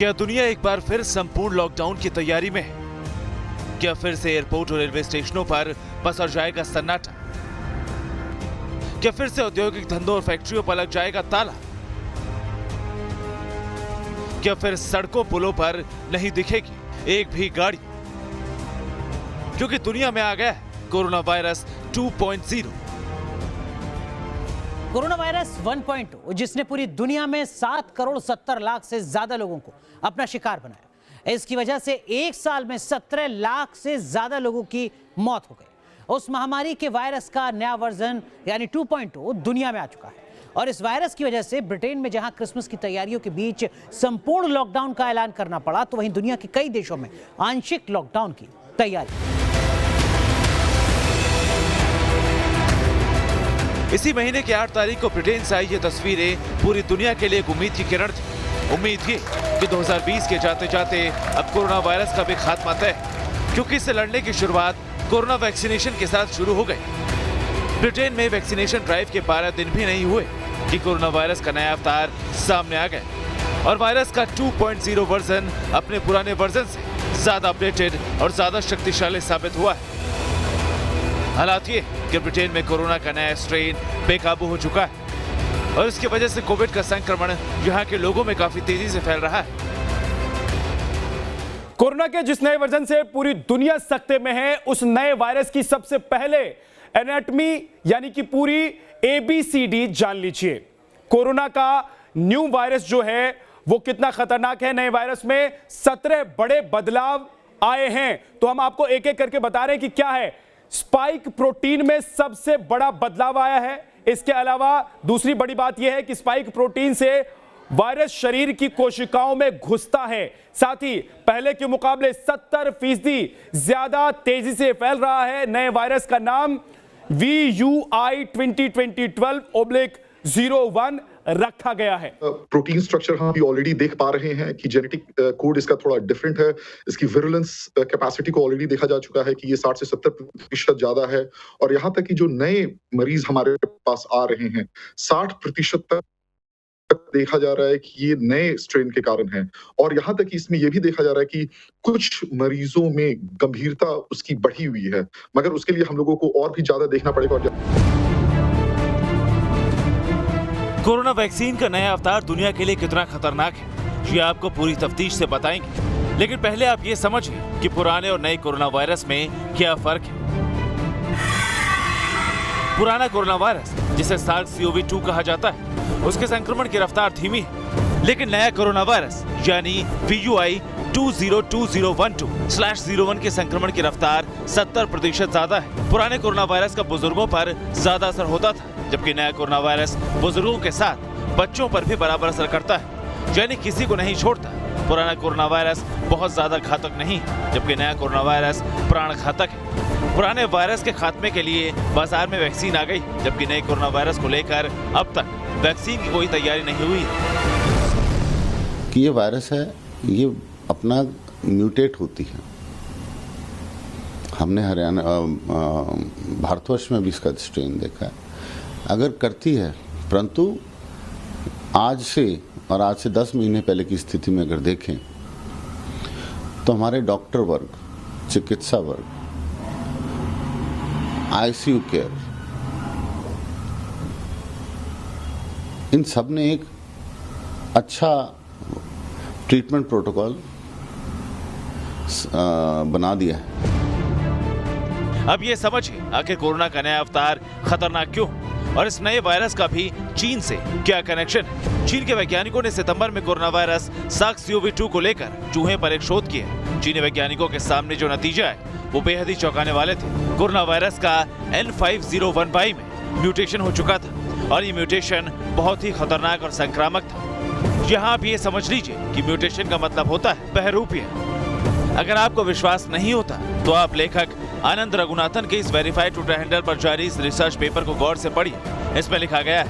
क्या दुनिया एक बार फिर संपूर्ण लॉकडाउन की तैयारी में है? क्या फिर से एयरपोर्ट और रेलवे स्टेशनों पर पसर जाएगा सन्नाटा? क्या फिर से औद्योगिक धंधों और फैक्ट्रियों पर लग जाएगा ताला? क्या फिर सड़कों पुलों पर नहीं दिखेगी एक भी गाड़ी? क्योंकि दुनिया में आ गया है कोरोना वायरस 2.0। कोरोना वायरस 1.0 जिसने पूरी दुनिया में 7 करोड़ 70 लाख से ज्यादा लोगों को अपना शिकार बनाया। इसकी वजह से एक साल में 17 लाख से ज्यादा लोगों की मौत हो गई। उस महामारी के वायरस का नया वर्जन यानी 2.0 दुनिया में आ चुका है और इस वायरस की वजह से ब्रिटेन में जहां क्रिसमस की तैयारियों के बीच संपूर्ण लॉकडाउन का ऐलान करना पड़ा, तो वहीं दुनिया के कई देशों में आंशिक लॉकडाउन की तैयारी। इसी महीने की 8 तारीख को ब्रिटेन से आई ये तस्वीरें पूरी दुनिया के लिए एक उम्मीद की किरण थी। उम्मीद थी कि 2020 के जाते जाते अब कोरोना वायरस का भी खात्मा तय, क्योंकि इससे लड़ने की शुरुआत कोरोना वैक्सीनेशन के साथ शुरू हो गई। ब्रिटेन में वैक्सीनेशन ड्राइव के 12 दिन भी नहीं हुए कि कोरोना वायरस का नया अवतार सामने आ गया और वायरस का 2.0 वर्जन अपने पुराने वर्जन से ज्यादा अपडेटेड और ज्यादा शक्तिशाली साबित हुआ है। हालात ये कि ब्रिटेन में कोरोना का नया स्ट्रेन बेकाबू हो चुका है और इसकी वजह से कोविड का संक्रमण यहाँ के लोगों में काफी तेजी से फैल रहा है। कोरोना के जिस नए वर्जन से पूरी दुनिया सकते में है, उस नए वायरस की सबसे पहले एनाटॉमी यानी कि पूरी ABCD जान लीजिए। कोरोना का न्यू वायरस जो है वो कितना खतरनाक है। नए वायरस में 17 बड़े बदलाव आए हैं, तो हम आपको एक एक करके बता रहे हैं कि क्या है। स्पाइक प्रोटीन में सबसे बड़ा बदलाव आया है। इसके अलावा दूसरी बड़ी बात यह है कि स्पाइक प्रोटीन से वायरस शरीर की कोशिकाओं में घुसता है, साथ ही पहले के मुकाबले 70% ज्यादा तेजी से फैल रहा है। नए वायरस का नाम VUI 2020-12/01 रखा गया है। प्रोटीन स्ट्रक्चर हम भी ऑलरेडी देख पा रहे हैं कि जेनेटिक कोड इसका थोड़ा डिफरेंट है। इसकी विरुलेंस कैपेसिटी को ऑलरेडी देखा जा चुका है कि ये 60 से 70% ज्यादा है और यहाँ तक कि जो नए मरीज हमारे पास आ रहे हैं 60% तक देखा जा रहा है कि ये नए स्ट्रेन के कारण है। और यहाँ तक कि इसमें यह भी देखा जा रहा है कि कुछ मरीजों में गंभीरता उसकी बढ़ी हुई है, मगर उसके लिए हम लोगों को और भी ज्यादा देखना पड़ेगा। कोरोना वैक्सीन का नया अवतार दुनिया के लिए कितना खतरनाक है, ये आपको पूरी तफ्तीश से बताएंगे। लेकिन पहले आप ये समझिए कि पुराने और नए कोरोना वायरस में क्या फर्क है। पुराना कोरोना वायरस, जिसे SARS-CoV-2 कहा जाता है, उसके संक्रमण की रफ्तार धीमी है। लेकिन नया कोरोना वायरस यानी VUI 202012/01 के संक्रमण की रफ्तार 70% ज्यादा है। पुराने कोरोना वायरस का बुजुर्गों पर ज्यादा असर होता था, जबकि नया कोरोना वायरस बुजुर्गों के साथ बच्चों पर भी बराबर असर करता है, यानी किसी को नहीं छोड़ता। पुराना कोरोना वायरस बहुत ज्यादा घातक नहीं, जबकि नया कोरोना वायरस प्राण घातक है। पुराने वायरस के खात्मे के लिए बाजार में वैक्सीन आ गई, जबकि नए कोरोना वायरस को लेकर अब तक वैक्सीन की कोई तैयारी नहीं हुई कि ये वायरस है, ये अपना म्यूटेट होती है। हमने हरियाणा भारतवर्ष में भी इसका स्ट्रेन देखा है, अगर करती है, परंतु आज से और आज से 10 महीने पहले की स्थिति में अगर देखें तो हमारे डॉक्टर वर्ग, चिकित्सा वर्ग, ICU केयर, इन सब ने एक अच्छा ट्रीटमेंट प्रोटोकॉल बना दिया है। अब ये समझिए आखिर कोरोना का नया अवतार खतरनाक क्यों और इस नए वायरस का भी चीन से क्या कनेक्शन है। चीन के वैज्ञानिकों ने सितंबर में कोरोना वायरस SARS-CoV-2 को लेकर चूहे पर एक शोध किया। चीनी वैज्ञानिकों के सामने जो नतीजे आए वो बेहद ही चौंकाने वाले थे। कोरोना वायरस का N501Y में म्यूटेशन हो चुका था और ये म्यूटेशन बहुत ही खतरनाक और संक्रामक था। यहाँ आप ये समझ लीजिए कि म्यूटेशन का मतलब होता है बहरूपिया। अगर आपको विश्वास नहीं होता तो आप लेखक आनंद रघुनाथन के इस वेरीफाइड ट्विटर हैंडल पर जारी इस रिसर्च पेपर को गौर से पढ़िए। इसमें लिखा गया है,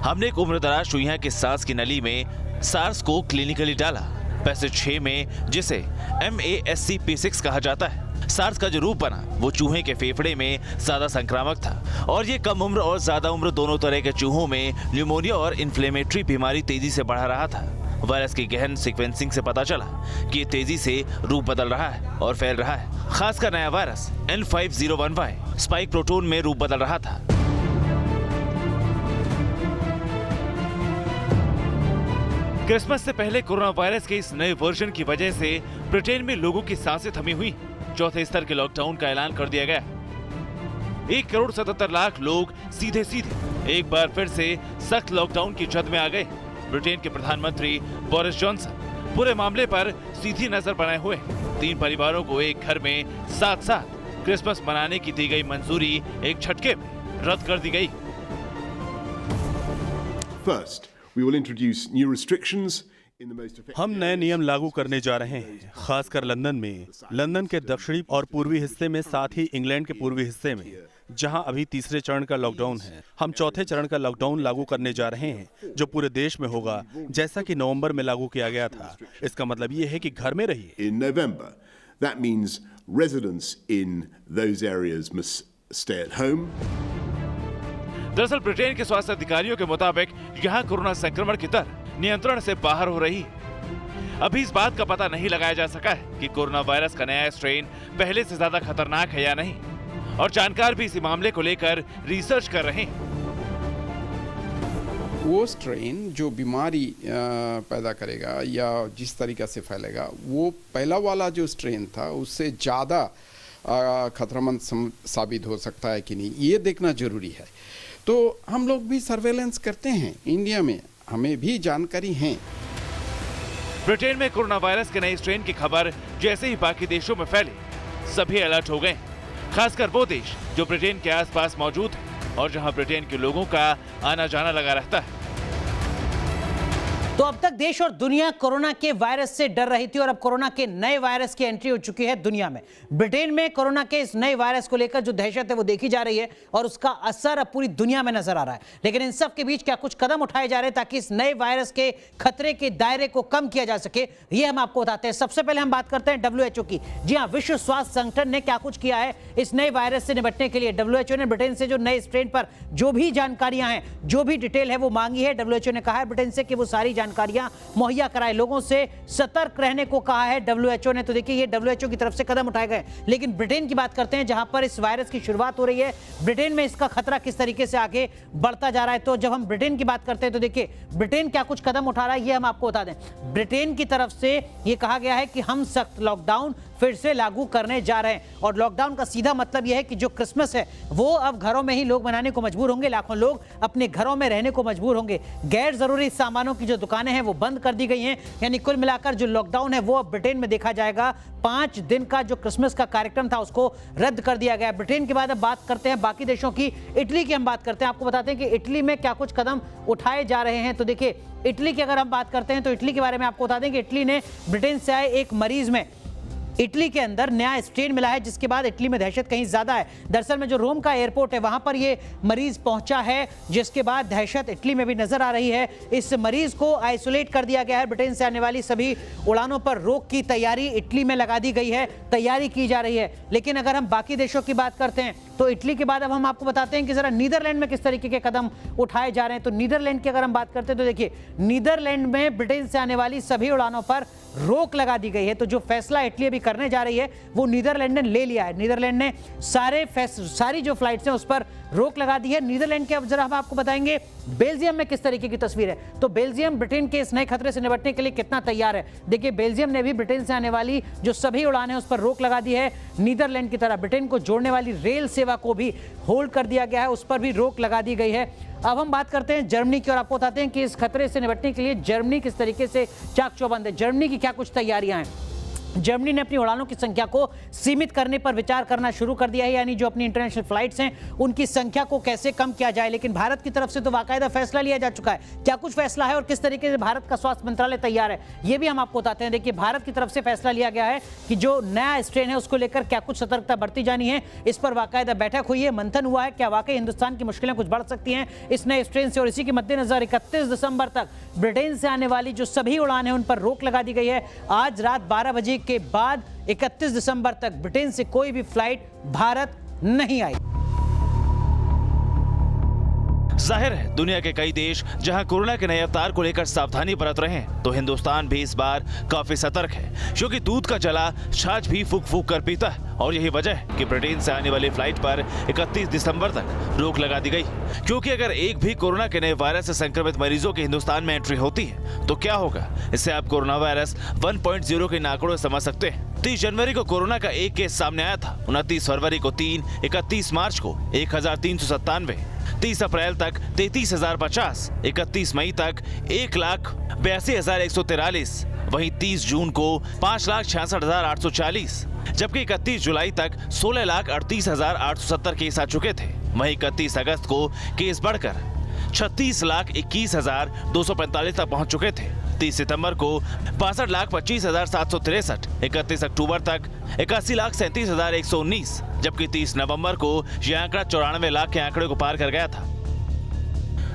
हमने एक उम्रदराज चूहिया की सांस की नली में SARS को क्लिनिकली डाला। पैसेज 6 में, जिसे MASCP6 कहा जाता है। सार्स का जो रूप बना वो चूहे के फेफड़े में ज्यादा संक्रामक था और ये कम उम्र और ज्यादा उम्र दोनों तरह के चूहों में न्यूमोनिया और इन्फ्लेमेटरी बीमारी तेजी से बढ़ा रहा था। वायरस की गहन सीक्वेंसिंग से पता चला कि ये तेजी से रूप बदल रहा है और फैल रहा है। खासकर नया वायरस N501Y स्पाइक प्रोटीन में रूप बदल रहा था। क्रिसमस से पहले कोरोना वायरस के इस नए वर्जन की वजह से ब्रिटेन में लोगों की सांसें थमी हुई। चौथे स्तर के लॉकडाउन का ऐलान कर दिया गया। 1,77,00,000 लोग सीधे सीधे एक बार फिर से सख्त लॉकडाउन की जद में आ गए। ब्रिटेन के प्रधानमंत्री बोरिस जॉनसन पूरे मामले पर सीधी नजर बनाए हुए 3 परिवारों को एक घर में साथ साथ क्रिसमस मनाने की दी गई मंजूरी एक झटके में रद्द कर दी गई। First, we will introduce new restrictions. हम नए नियम लागू करने जा रहे हैं, खासकर लंदन में, लंदन के दक्षिणी और पूर्वी हिस्से में, साथ ही इंग्लैंड के पूर्वी हिस्से में, जहां अभी तीसरे चरण का लॉकडाउन है। हम चौथे चरण का लॉकडाउन लागू करने जा रहे हैं, जो पूरे देश में होगा, जैसा कि नवंबर में लागू किया गया था। इसका मतलब ये है कि घर में रहिए। In November, that means residents in those areas must stay at home. दरअसल ब्रिटेन के स्वास्थ्य अधिकारियों के मुताबिक यहाँ कोरोना संक्रमण की दर नियंत्रण से बाहर हो रही है। अभी इस बात का पता नहीं लगाया जा सका है कि कोरोना वायरस का नया स्ट्रेन पहले से ज्यादा खतरनाक है या नहीं, और जानकार भी इसी मामले को लेकर रिसर्च कर रहे हैं। वो स्ट्रेन जो बीमारी पैदा करेगा या जिस तरीका से फैलेगा, वो पहला वाला जो स्ट्रेन था उससे ज़्यादा खतरमंद साबित हो सकता है कि नहीं, ये देखना जरूरी है। तो हम लोग भी सर्वेलेंस करते हैं इंडिया में, हमें भी जानकारी है। ब्रिटेन में कोरोना वायरस के नए स्ट्रेन की खबर जैसे ही बाकी देशों में फैली, सभी अलर्ट हो गए, खासकर वो देश जो ब्रिटेन के आसपास मौजूद है और जहां ब्रिटेन के लोगों का आना जाना लगा रहता है। तो अब तक देश और दुनिया कोरोना के वायरस से डर रही थी और अब कोरोना के नए वायरस की एंट्री हो चुकी है दुनिया में। ब्रिटेन में कोरोना के इस नए वायरस को लेकर जो दहशत है वो देखी जा रही है और उसका असर अब पूरी दुनिया में नजर आ रहा है। लेकिन इन सब के बीच क्या कुछ कदम उठाए जा रहे हैं ताकि इस नए वायरस के खतरे के दायरे को कम किया जा सके, ये हम आपको बताते हैं। सबसे पहले हम बात करते हैं WHO की। जी हाँ, विश्व स्वास्थ्य संगठन ने क्या कुछ किया है इस नए वायरस से निपटने के लिए। WHO ने ब्रिटेन से जो नए स्ट्रेन पर जो भी जानकारियां हैं, जो भी डिटेल है वो मांगी है। WHO ने कहा है ब्रिटेन से कि वो सारी जानकारियां मुहैया कराए, लोगों से सतर्क रहने को कहा है WHO ने। तो देखिए ये WHO की तरफ से कदम उठाए गए। लेकिन ब्रिटेन की बात करते हैं जहां पर इस वायरस की शुरुआत हो रही है। ब्रिटेन में इसका खतरा किस तरीके से आगे बढ़ता जा रहा है। तो जब हम ब्रिटेन की बात करते हैं तो देखिए ब्रिटेन क्या कुछ कदम उठा रहा है ये हम आपको बता दें। ब्रिटेन की तरफ से ये कहा गया है कि हम सख्त लॉकडाउन फिर से लागू करने जा रहे हैं और लॉकडाउन का सीधा मतलब यह है कि जो क्रिसमस है वो अब घरों में ही लोग मनाने को मजबूर होंगे। लाखों लोग अपने घरों में रहने को मजबूर होंगे। गैर जरूरी सामानों की जो दुकानें हैं वो बंद कर दी गई हैं। यानी कुल मिलाकर जो लॉकडाउन है वो अब ब्रिटेन में देखा जाएगा। 5 दिन का जो क्रिसमस का कार्यक्रम था उसको रद्द कर दिया गया। ब्रिटेन के बाद अब बात करते हैं बाकी देशों की। इटली की हम बात करते हैं, आपको बताते हैं कि इटली में क्या कुछ कदम उठाए जा रहे हैं। तो देखिए इटली की अगर हम बात करते हैं तो इटली के बारे में आपको बता दें कि इटली ने ब्रिटेन से आए एक मरीज में इटली के अंदर नया स्ट्रेन मिला है, जिसके बाद इटली में दहशत कहीं ज्यादा है। दरअसल में जो रोम का एयरपोर्ट है वहां पर ये मरीज पहुंचा है, जिसके बाद दहशत इटली में भी नजर आ रही है। इस मरीज को आइसोलेट कर दिया गया है। ब्रिटेन से आने वाली सभी उड़ानों पर रोक की तैयारी इटली में लगा दी गई है, तैयारी की जा रही है। लेकिन अगर हम बाकी देशों की बात करते हैं तो इटली के बाद अब हम आपको बताते हैं कि जरा नीदरलैंड में किस तरीके के कदम उठाए जा रहे हैं। तो नीदरलैंड की अगर हम बात करते हैं तो देखिए नीदरलैंड में ब्रिटेन से आने वाली सभी उड़ानों पर रोक लगा दी गई है। तो जो फैसला इटली अभी करने जा रही है वो नीदरलैंड ने ले लिया है। नीदरलैंड ने सारी जो फ्लाइट्स हैं उस पर रोक लगा दी है। नीदरलैंड के अब जरा हम आपको बताएंगे बेल्जियम में किस तरीके की तस्वीर है। तो बेल्जियम ब्रिटेन के इस नए खतरे से निपटने के लिए कितना तैयार है। देखिए बेल्जियम ने भी ब्रिटेन से आने वाली जो सभी उड़ानें उस पर रोक लगा दी है। नीदरलैंड की तरह ब्रिटेन को जोड़ने वाली रेल सेवा को भी होल्ड कर दिया गया है, उस पर भी रोक लगा दी गई है। अब हम बात करते हैं जर्मनी की और आपको बताते हैं कि इस खतरे से निपटने के लिए जर्मनी किस तरीके से चाक चौबंद है। जर्मनी की क्या कुछ तैयारियां हैं। जर्मनी ने अपनी उड़ानों की संख्या को सीमित करने पर विचार करना शुरू कर दिया है, यानी जो अपनी इंटरनेशनल फ्लाइट्स हैं उनकी संख्या को कैसे कम किया जाए। लेकिन भारत की तरफ से तो बाकायदा फैसला लिया जा चुका है। क्या कुछ फैसला है और किस तरीके से भारत का स्वास्थ्य मंत्रालय तैयार है, ये भी हम आपको बताते हैं। देखिए, भारत की तरफ से फैसला लिया गया है कि जो नया स्ट्रेन है उसको लेकर क्या कुछ सतर्कता बरती जानी है। इस पर बाकायदा बैठक हुई है, मंथन हुआ है। क्या वाकई हिंदुस्तान की मुश्किलें कुछ बढ़ सकती हैं इस नए स्ट्रेन से, और इसी के मद्देनजर 31 दिसंबर तक ब्रिटेन से आने वाली जो सभी उड़ान है उन पर रोक लगा दी गई है। आज रात 12 बजे के बाद 31 दिसंबर तक ब्रिटेन से कोई भी फ्लाइट भारत नहीं आई। जाहिर है दुनिया के कई देश जहां कोरोना के नए अवतार को लेकर सावधानी बरत रहे हैं, तो हिंदुस्तान भी इस बार काफी सतर्क है, क्योंकि दूध का जला छाछ भी फूक फूक कर पीता है। और यही वजह है कि ब्रिटेन से आने वाली फ्लाइट पर 31 दिसंबर तक रोक लगा दी गई, क्योंकि अगर एक भी कोरोना के नए वायरस से संक्रमित मरीजों की हिंदुस्तान में एंट्री होती है तो क्या होगा, इससे आप कोरोना वायरस 1.0 के आंकड़ों समझ सकते हैं। 30 जनवरी को कोरोना का एक केस सामने आया था, 29 फरवरी को 3, 31 मार्च को 1397, 30 अप्रैल तक 33,050, 31 मई तक 1,82,143, वहीं 30 जून को 5,66,840, जबकि 31 जुलाई तक 16,38,870 केस आ चुके थे। वहीं 31 अगस्त को केस बढ़कर 36,21,245 तक पहुंच चुके थे। 30 सितंबर को 62,25,763, 31 अक्टूबर तक 81,37,119, जबकि 30 नवंबर को यह आंकड़ा 94 लाख के आंकड़े को पार कर गया था।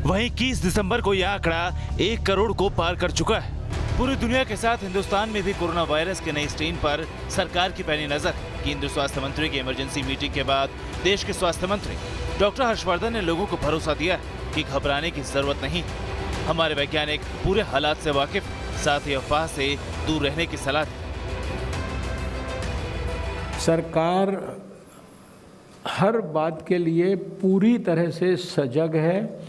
वहीं 21 दिसंबर को यह आंकड़ा 1 करोड़ को पार कर चुका है। पूरी दुनिया के साथ हिंदुस्तान में भी कोरोना वायरस के नए स्ट्रेन पर सरकार की पैनी नजर। केंद्रीय स्वास्थ्य मंत्री की इमरजेंसी मीटिंग के बाद देश के स्वास्थ्य मंत्री डॉक्टर हर्षवर्धन ने लोगों को भरोसा दिया कि घबराने की जरूरत नहीं, हमारे वैज्ञानिक पूरे हालात से वाकिफ, साथ ही अफवाह से दूर रहने की सलाह दी। सरकार हर बात के लिए पूरी तरह से सजग है,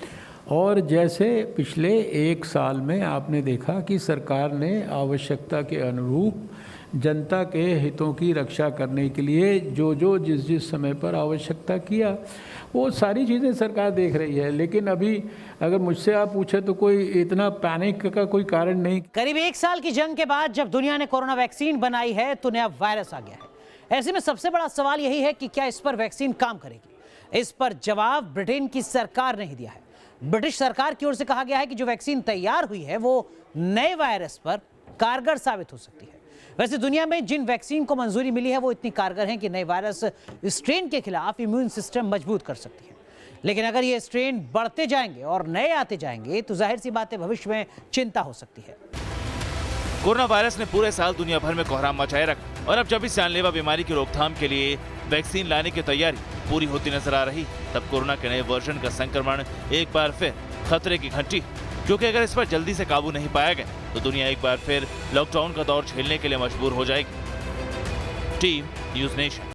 और जैसे पिछले 1 साल में आपने देखा कि सरकार ने आवश्यकता के अनुरूप जनता के हितों की रक्षा करने के लिए जो जिस समय पर आवश्यकता किया, वो सारी चीज़ें सरकार देख रही है। लेकिन अभी अगर मुझसे आप पूछे तो कोई इतना पैनिक का कोई कारण नहीं। करीब 1 साल की जंग के बाद जब दुनिया ने कोरोना वैक्सीन बनाई है तो नया वायरस आ गया है। ऐसे में सबसे बड़ा सवाल यही है कि क्या इस पर वैक्सीन काम करेगी। इस पर जवाब ब्रिटेन की सरकार ने ही दिया है। ब्रिटिश सरकार की ओर से कहा गया है कि जो वैक्सीन तैयार हुई है वो नए वायरस पर कारगर साबित हो सकती है। वैसे दुनिया में जिन वैक्सीन को मंजूरी मिली है वो इतनी कारगर हैं कि नए वायरस स्ट्रेन के खिलाफ इम्यून सिस्टम मजबूत कर सकती है। लेकिन अगर ये स्ट्रेन बढ़ते जाएंगे और नए आते जाएंगे तो जाहिर सी बात है भविष्य में चिंता हो सकती है। कोरोना वायरस ने पूरे साल दुनिया भर में कोहराम मचाए रखा, और अब जब इस जानलेवा बीमारी की रोकथाम के लिए वैक्सीन लाने की तैयारी पूरी होती नजर आ रही, तब कोरोना के नए वर्जन का संक्रमण एक बार फिर खतरे की घंटी, क्योंकि अगर इस पर जल्दी से काबू नहीं पाया गया तो दुनिया एक बार फिर लॉकडाउन का दौर झेलने के लिए मजबूर हो जाएगी। Team news nation.